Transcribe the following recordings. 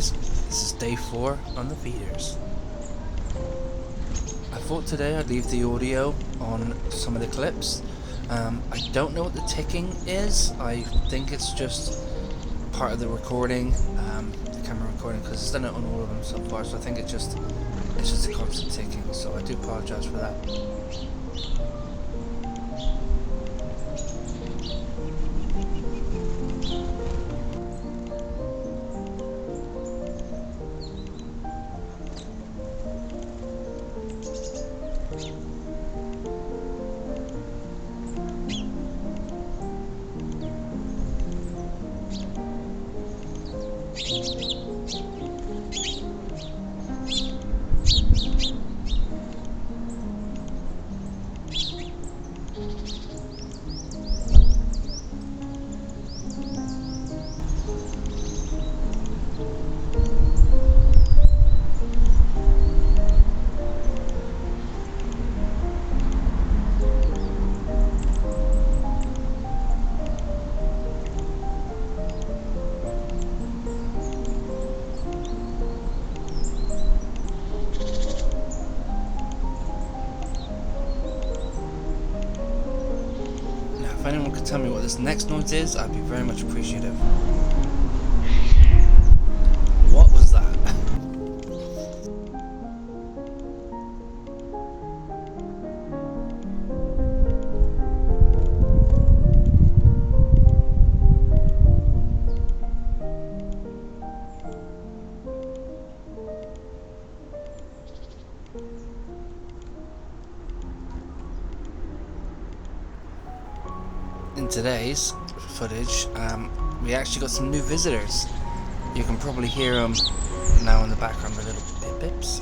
guys, this is day 4 on the feeders. I thought today I'd leave the audio on some of the clips. I don't know what the ticking is. I think it's just part of the recording, the camera recording, because it's done it on all of them so far, so I think it's just a constant ticking, so I do apologise for that. If anyone could tell me what this next noise is, I'd be very much appreciative. What was that? In today's footage, we actually got some new visitors. You can probably hear them now in the background, the little pip-pips.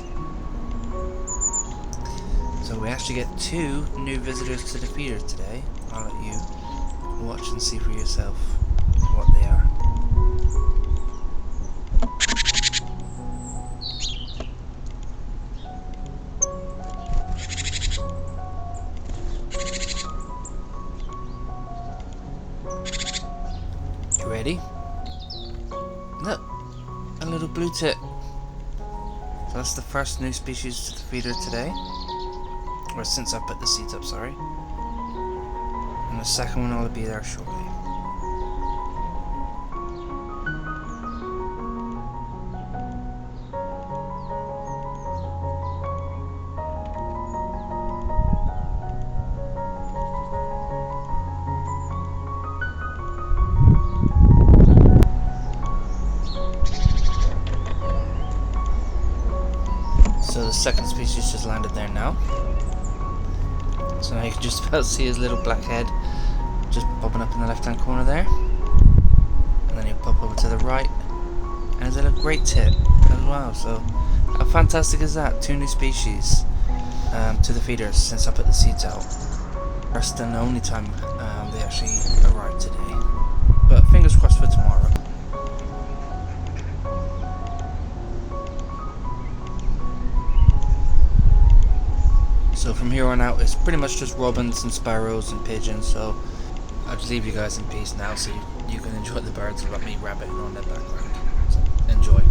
So we actually get 2 new visitors to the feeder today. I'll let you watch and see for yourself what they are. You ready? Look, a little blue tit. So that's the first new species to the feeder today. Or since I put the seeds up, sorry. And the second one will be there shortly. So the second species just landed there now. So now you can just about see his little black head just popping up in the left hand corner there. And then he'll pop over to the right. And there's a little great tit as well. So how fantastic is that? 2 new species to the feeders since I put the seeds out. First and only time they actually arrived today. But fingers crossed for tomorrow. So from here on out, it's pretty much just robins and sparrows and pigeons, so I'll just leave you guys in peace now so you can enjoy the birds without me rabbiting on their background. So enjoy.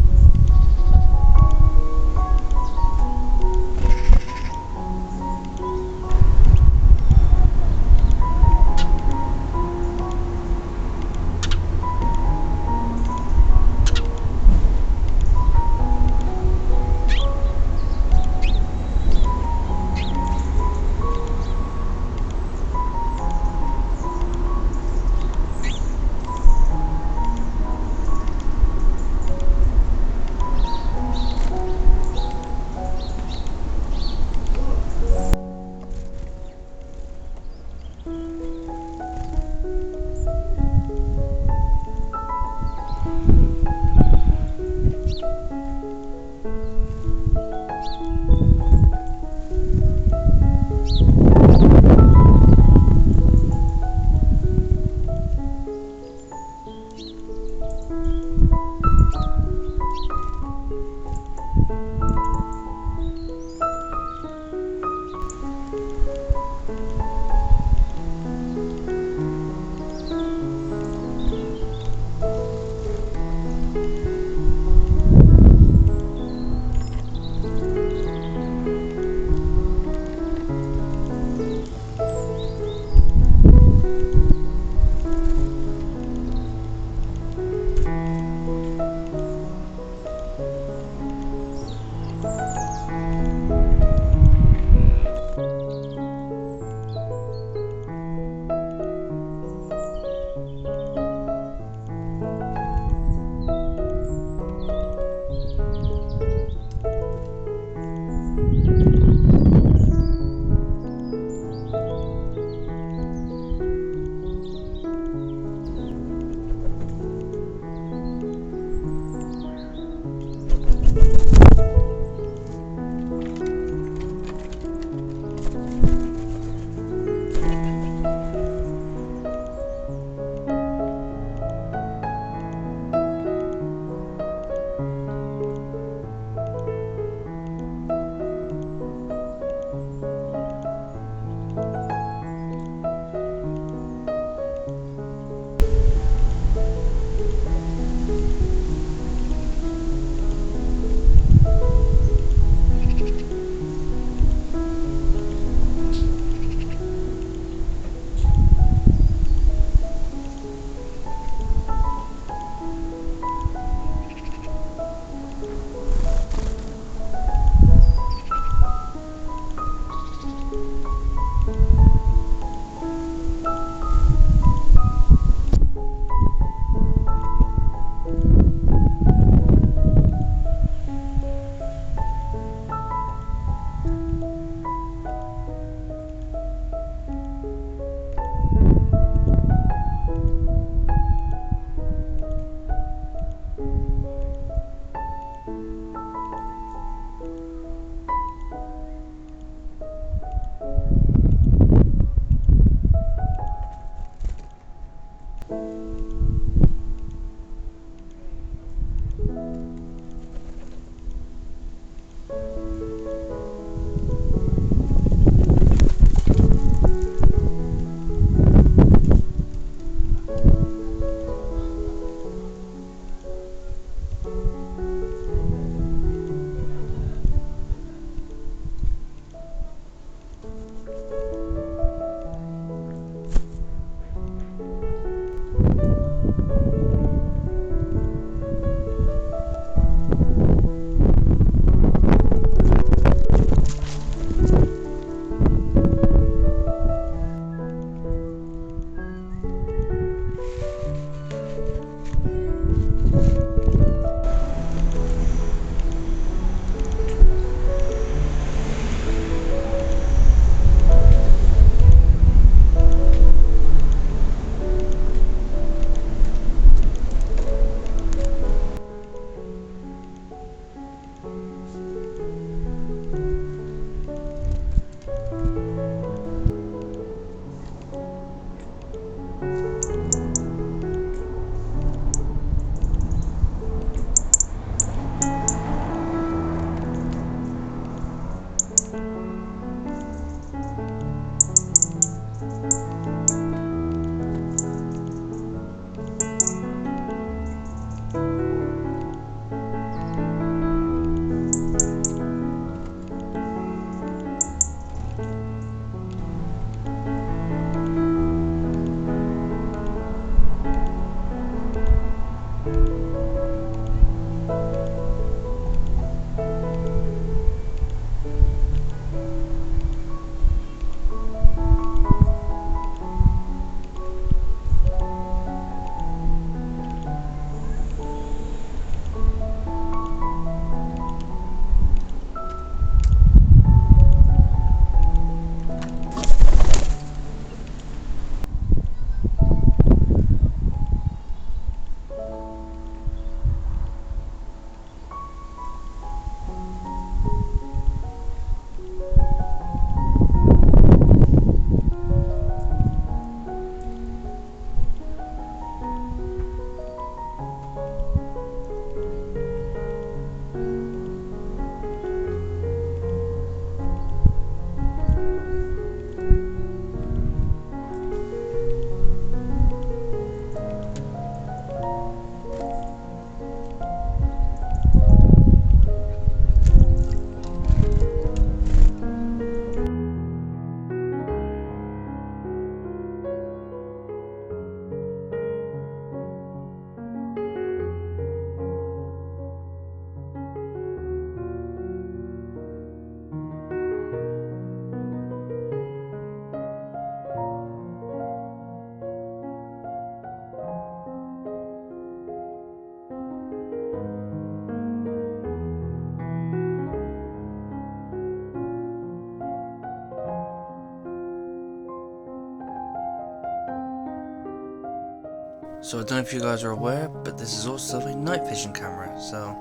So I don't know if you guys are aware, but this is also a night vision camera. So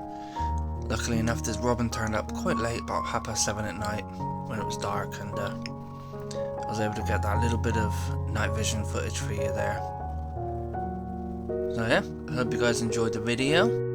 luckily enough, this robin turned up quite late, about 7:30 at night when it was dark, and I was able to get that little bit of night vision footage for you there. So yeah, I hope you guys enjoyed the video.